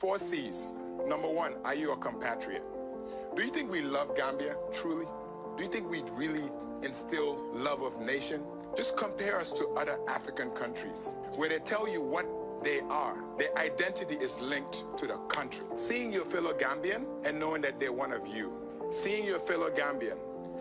4 C's. Number 1, are you a compatriot? Do you think we love Gambia, truly? Do you think we really instill love of nation? Just compare us to other African countries where they tell you what they are. Their identity is linked to the country. Seeing your fellow Gambian and knowing that they're one of you. Seeing your fellow Gambian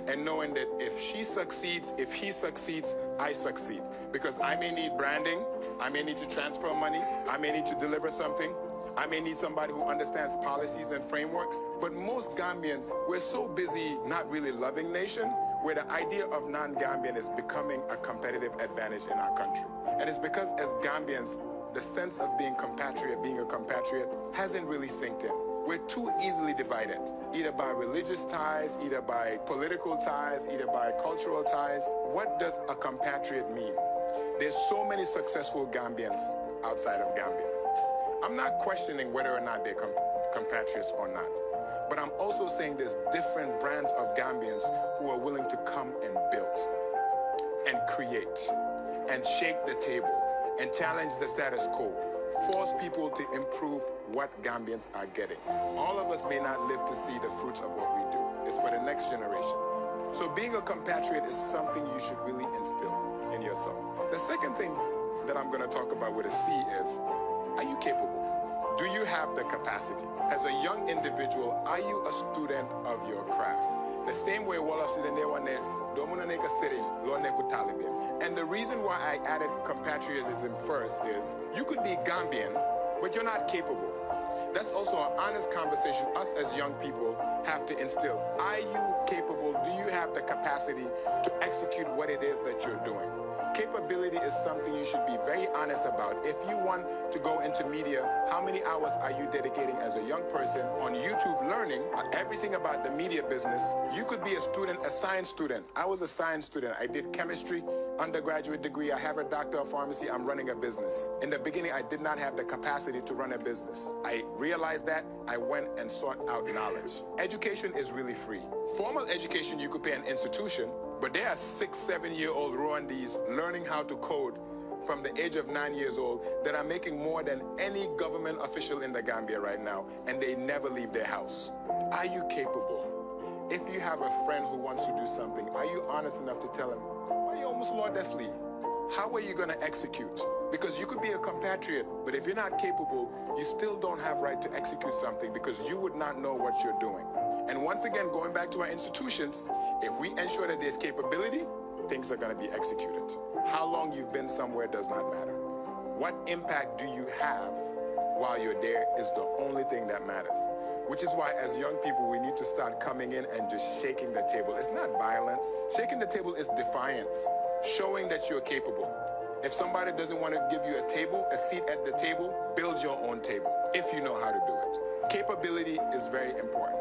and knowing that if she succeeds, if he succeeds, I succeed. Because I may need branding, I may need to transfer money, I may need to deliver something, I may need somebody who understands policies and frameworks. But most Gambians, we're so busy not really loving nation, where the idea of non-Gambian is becoming a competitive advantage in our country. And it's because as Gambians, the sense of being compatriot, being a compatriot, hasn't really sinked in. We're too easily divided, either by religious ties, either by political ties, either by cultural ties. What does a compatriot mean? There's so many successful Gambians outside of Gambia. I'm not questioning whether or not they're compatriots or not. But I'm also saying there's different brands of Gambians who are willing to come and build and create and shake the table and challenge the status quo, force people to improve what Gambians are getting. All of us may not live to see the fruits of what we do. It's for the next generation. So being a compatriot is something you should really instill in yourself. The second thing that I'm going to talk about with a C is, are you capable? Do you have the capacity? As a young individual, are you a student of your craft? The same way Wolof said in there one day, and the reason why I added compatriotism first is, you could be Gambian, but you're not capable. That's also an honest conversation us as young people have to instill. Are you capable? Do you have the capacity to execute what it is that you're doing? Capability is something you should be very honest about. If you want to go into media, how many hours are you dedicating as a young person on YouTube learning everything about the media business? You could be a student, a science student. I was a science student. I did chemistry, undergraduate degree. I have a doctor of pharmacy. I'm running a business. In the beginning, I did not have the capacity to run a business. I realized that. I went and sought out knowledge. Education is really free. Formal education, you could pay an institution, but there are 6, 7-year-old Rwandese learning how to code from the age of 9 years old that are making more than any government official in the Gambia right now, and they never leave their house. Are you capable? If you have a friend who wants to do something, are you honest enough to tell him, why you almost Lord Deathly? How are you going to execute? Because you could be a compatriot, but if you're not capable, you still don't have right to execute something because you would not know what you're doing. And once again, going back to our institutions, if we ensure that there's capability, things are going to be executed. How long you've been somewhere does not matter. What impact do you have while you're there is the only thing that matters. Which is why as young people, we need to start coming in and just shaking the table. It's not violence. Shaking the table is defiance, showing that you're capable. If somebody doesn't want to give you a table, a seat at the table, build your own table if you know how to do it. Capability is very important.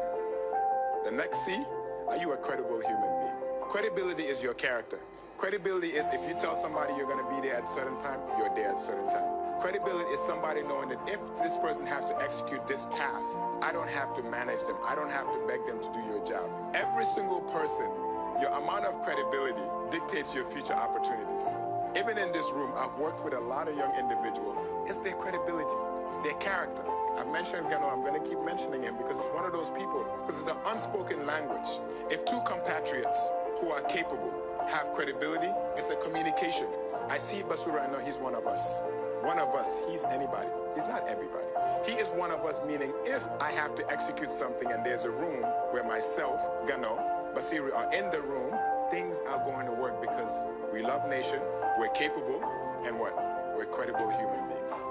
The next C, are you a credible human being? Credibility is your character. Credibility is if you tell somebody you're going to be there at a certain time, you're there at a certain time. Credibility is somebody knowing that if this person has to execute this task, I don't have to manage them. I don't have to beg them to do your job. Every single person, your amount of credibility dictates your future opportunities. Even in this room, I've worked with a lot of young individuals. It's their credibility, their character. I've mentioned Gano, I'm going to keep mentioning him because it's one of those people, because it's an unspoken language. If two compatriots who are capable have credibility, it's a communication. I see Basura, I know he's one of us. One of us, he's anybody. He's not everybody. He is one of us, meaning if I have to execute something and there's a room where myself, Gano, Basiru are in the room, things are going to work because we love nation, we're capable, and what? We're credible human beings.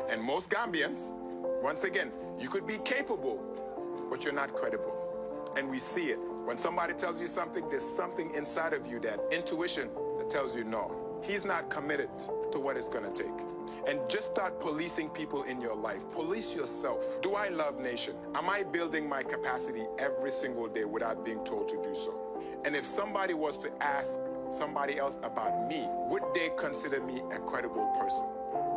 And most Gambians, once again, you could be capable, but you're not credible. And we see it. When somebody tells you something, there's something inside of you, that intuition that tells you no. He's not committed to what it's going to take. And just start policing people in your life. Police yourself. Do I love nation? Am I building my capacity every single day without being told to do so? And if somebody was to ask somebody else about me, would they consider me a credible person?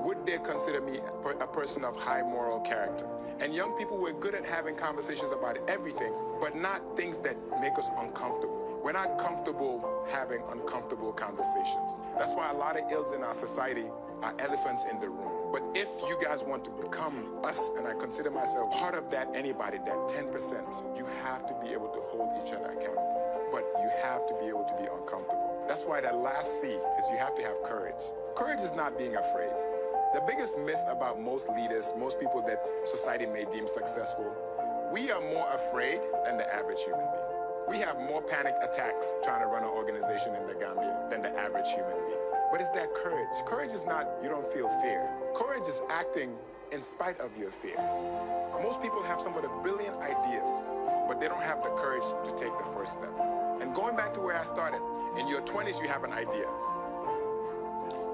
Would they consider me a person of high moral character? And young people, we're good at having conversations about everything, but not things that make us uncomfortable. We're not comfortable having uncomfortable conversations. That's why a lot of ills in our society are elephants in the room. But if you guys want to become us, and I consider myself part of that anybody, that 10%, you have to be able to hold each other accountable. But you have to be able to be uncomfortable. That's why that last C is you have to have courage. Courage is not being afraid. The biggest myth about most leaders, most people that society may deem successful, we are more afraid than the average human being. We have more panic attacks trying to run an organization in the Gambia than the average human being. But it's that courage. Courage is not, you don't feel fear. Courage is acting in spite of your fear. Most people have some of the brilliant ideas, but they don't have the courage to take the first step. And going back to where I started, in your 20s you have an idea,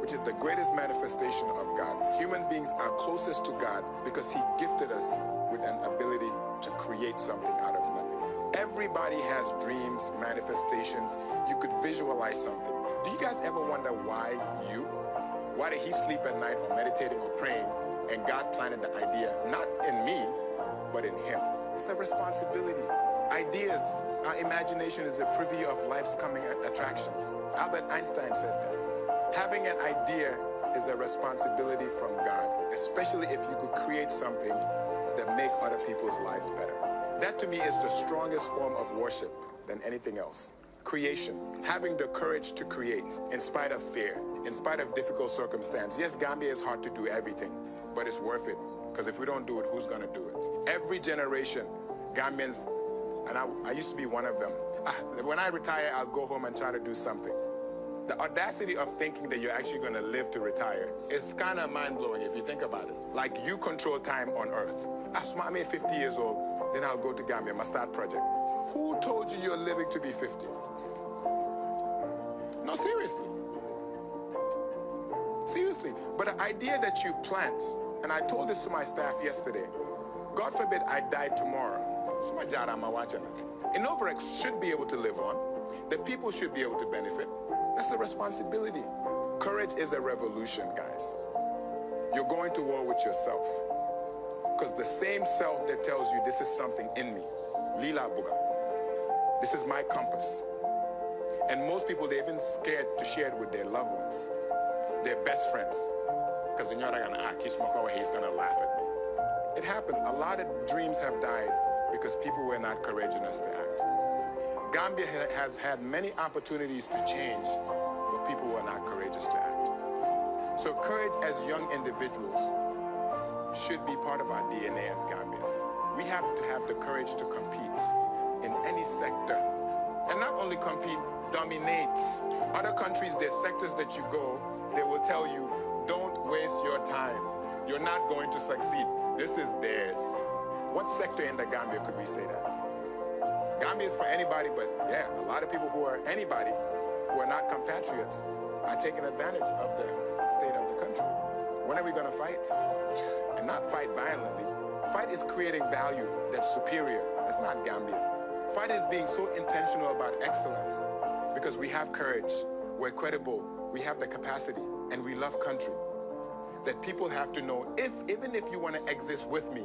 which is the greatest manifestation of God. Human beings are closest to God because He gifted us with an ability to create something out of nothing. Everybody has dreams, manifestations. You could visualize something. Do you guys ever wonder why you? Why did He sleep at night or meditating or praying and God planted the idea, not in me, but in Him? It's a responsibility. Ideas, our imagination is a preview of life's coming attractions. Albert Einstein said that. Having an idea is a responsibility from God, especially if you could create something that make other people's lives better. That to me is the strongest form of worship than anything else. Creation, having the courage to create in spite of fear, in spite of difficult circumstances. Yes, Gambia is hard to do everything, but it's worth it. Because if we don't do it, who's going to do it? Every generation, Gambians, and I used to be one of them. When I retire, I'll go home and try to do something. The audacity of thinking that you're actually going to live to retire is kind of mind-blowing if you think about it. Like you control time on Earth. I'm 50 years old, then I'll go to Gambia, my start project. Who told you you're living to be 50? No, seriously. Seriously. But the idea that you plant, and I told this to my staff yesterday, God forbid I die tomorrow. Innovarx should be able to live on. The people should be able to benefit. That's a responsibility. Courage is a revolution, guys. You're going to war with yourself. Because the same self that tells you this is something in me, Lila Buga, this is my compass. And most people, they're even scared to share it with their loved ones, their best friends. Because then you're going to act, he's going to laugh at me. It happens. A lot of dreams have died because people were not courageous to act. Gambia has had many opportunities to change, but people were not courageous to act. So courage as young individuals should be part of our DNA as Gambians. We have to have the courage to compete in any sector. And not only compete, dominate. Other countries, there's sectors that you go, they will tell you, don't waste your time. You're not going to succeed. This is theirs. What sector in the Gambia could we say that? Gambia is for anybody, but yeah, a lot of people who are anybody, who are not compatriots, are taking advantage of the state of the country. When are we going to fight? And not fight violently. Fight is creating value that's superior. That's not Gambia. Fight is being so intentional about excellence because we have courage, we're credible, we have the capacity, and we love country. That people have to know, even if you want to exist with me,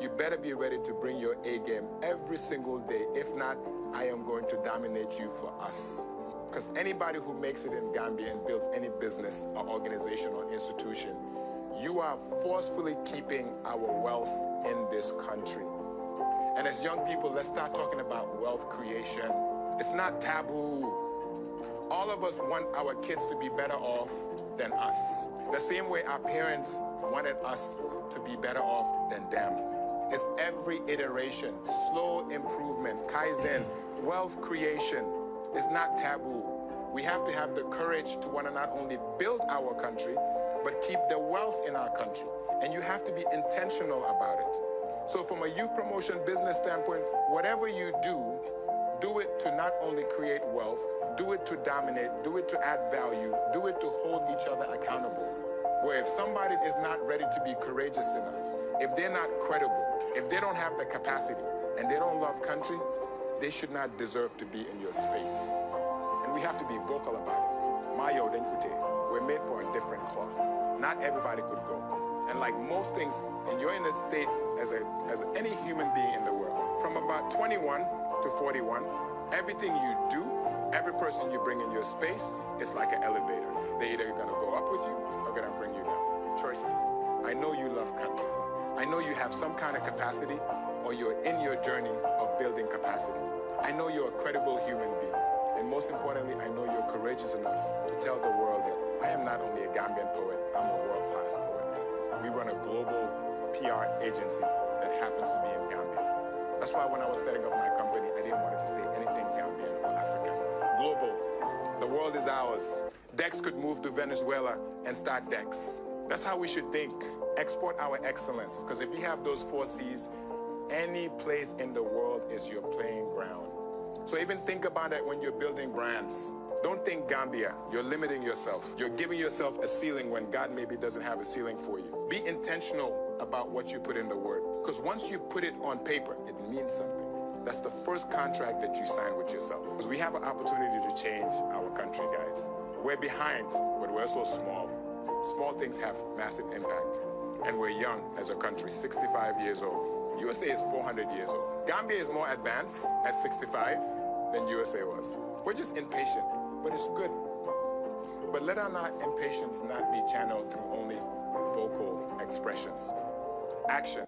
you better be ready to bring your A game every single day. If not, I am going to dominate you for us. Because anybody who makes it in Gambia and builds any business or organization or institution, you are forcefully keeping our wealth in this country. And as young people, let's start talking about wealth creation. It's not taboo. All of us want our kids to be better off than us. The same way our parents wanted us to be better off than them. It's every iteration, slow improvement, Kaizen, wealth creation is not taboo. We have to have the courage to want to not only build our country, but keep the wealth in our country. And you have to be intentional about it. So from a youth promotion business standpoint, whatever you do it to not only create wealth, do it to dominate, do it to add value, do it to hold each other accountable. Where if somebody is not ready to be courageous enough, if they're not credible, if they don't have the capacity, and they don't love country, they should not deserve to be in your space. And we have to be vocal about it. Mayo Denkute, we're made for a different cloth. Not everybody could go. And like most things, and you're in a state as any human being in the world, from about 21 to 41, everything you do Every person you bring in your space is like an elevator. They're either going to go up with you or going to bring you down. Choices. I know you love country. I know you have some kind of capacity, or you're in your journey of building capacity. I know you're a credible human being. And most importantly, I know you're courageous enough to tell the world that I am not only a Gambian poet, I'm a world-class poet. We run a global PR agency that happens to be in Gambia. That's why when I was setting up my company, I didn't want it to say anything Gambian or African. Global. The world is ours. Dex could move to Venezuela and start Dex. That's how we should think. Export our excellence. Because if you have those 4 C's, any place in the world is your playing ground. So even think about it when you're building brands. Don't think Gambia. You're limiting yourself. You're giving yourself a ceiling when God maybe doesn't have a ceiling for you. Be intentional about what you put in the word. Because once you put it on paper, it means something. That's the first contract that you sign with yourself. Because we have an opportunity to change our country, guys. We're behind, but we're so small. Small things have massive impact. And we're young as a country, 65 years old. USA is 400 years old. Gambia is more advanced at 65 than USA was. We're just impatient, but it's good. But let our impatience not be channeled through only vocal expressions. Action.